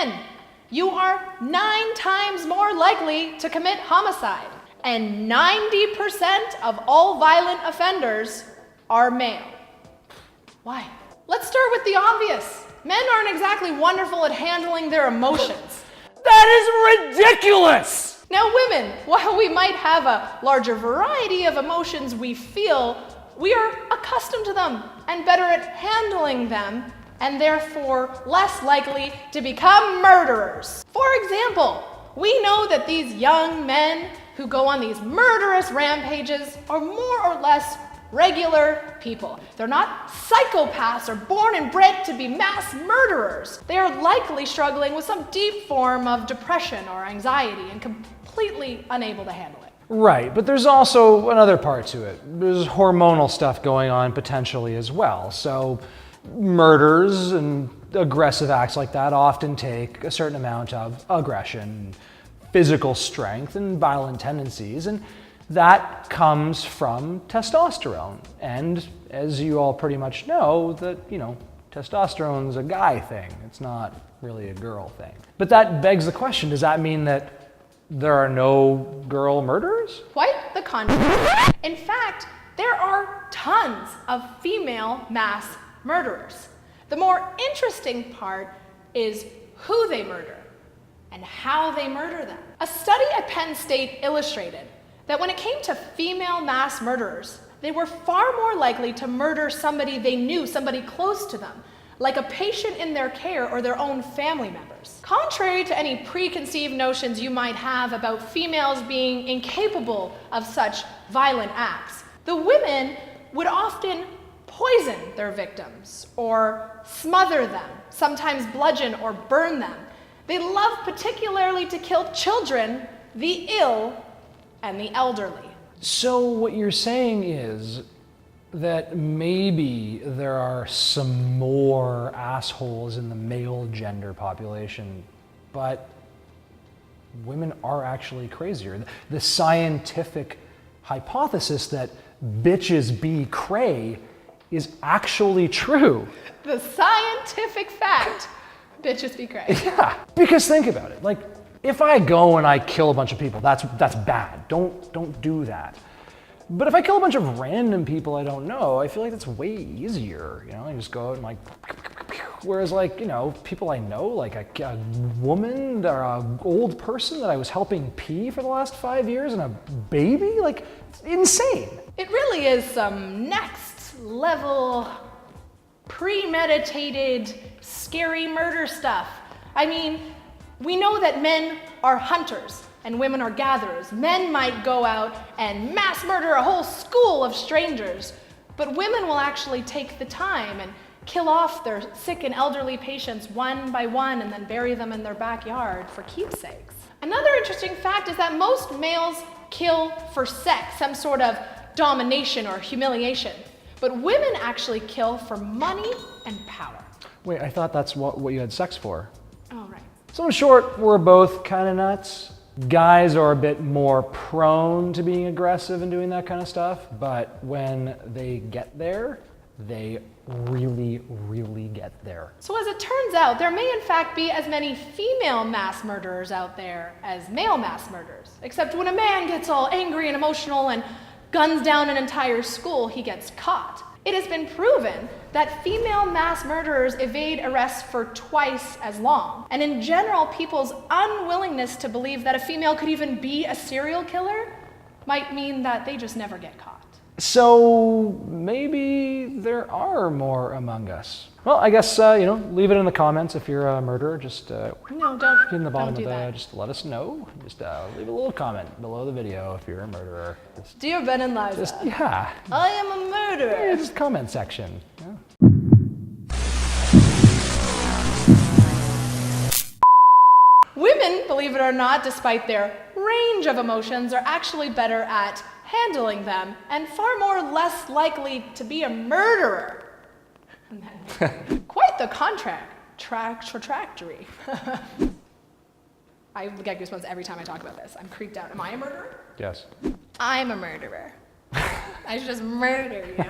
Men, you are 9 times more likely to commit homicide. And 90% of all violent offenders are male. Why? Let's start with the obvious. Men aren't exactly wonderful at handling their emotions. That is ridiculous! Now women, while we might have a larger variety of emotions we feel, we are accustomed to them and better at handling them, and therefore less likely to become murderers. For example, we know that these young men who go on these murderous rampages are more or less regular people. They're not psychopaths or born and bred to be mass murderers. They are likely struggling with some deep form of depression or anxiety and completely unable to handle it. Right, but there's also another part to it. There's hormonal stuff going on potentially as well. So murders and aggressive acts like that often take a certain amount of aggression, physical strength, and violent tendencies, and that comes from testosterone. And as you all pretty much know, that, testosterone's a guy thing. It's not really a girl thing. But that begs the question, does that mean that there are no girl murderers? Quite the contrary. In fact, there are tons of female mass murderers. The more interesting part is who they murder and how they murder them. A study at Penn State illustrated that when it came to female mass murderers, they were far more likely to murder somebody they knew, somebody close to them, like a patient in their care or their own family members. Contrary to any preconceived notions you might have about females being incapable of such violent acts, the women would often poison their victims or smother them, sometimes bludgeon or burn them. They love particularly to kill children, the ill, and the elderly. So what you're saying is that maybe there are some more assholes in the male gender population, but women are actually crazier. The scientific hypothesis that bitches be cray is actually true. The scientific fact, bitches be cray. Yeah, because think about it. Like, if I go and I kill a bunch of people, that's bad. Don't do that. But if I kill a bunch of random people I don't know, I feel like that's way easier. I just go out and like, whereas like, people I know, like a woman or an old person that I was helping pee for the last 5 years and a baby, like, it's insane. It really is some next level, premeditated, scary murder stuff. I mean, we know that men are hunters and women are gatherers. Men might go out and mass murder a whole school of strangers, but women will actually take the time and kill off their sick and elderly patients one by one and then bury them in their backyard for keepsakes. Another interesting fact is that most males kill for sex, some sort of domination or humiliation, but women actually kill for money and power. Wait, I thought that's what you had sex for. Oh, right. So in short, we're both kind of nuts. Guys are a bit more prone to being aggressive and doing that kind of stuff, but when they get there, they really, really get there. So as it turns out, there may in fact be as many female mass murderers out there as male mass murderers. Except when a man gets all angry and emotional and guns down an entire school, he gets caught. It has been proven that female mass murderers evade arrest for twice as long. And in general, people's unwillingness to believe that a female could even be a serial killer might mean that they just never get caught. So maybe there are more among us. Well, I guess, leave it in the comments if you're a murderer. Just no, don't in the bottom don't do of that. Just let us know. Just leave a little comment below the video if you're a murderer. Dear Ben and Liza, Yeah. I am a murderer. Yeah, just comment section. Yeah. Women, believe it or not, despite their range of emotions, are actually better at handling them and far more less likely to be a murderer. Quite the trajectory. I get goosebumps every time I talk about this. I'm creeped out. Am I a murderer? Yes. I'm a murderer. I should just murder you.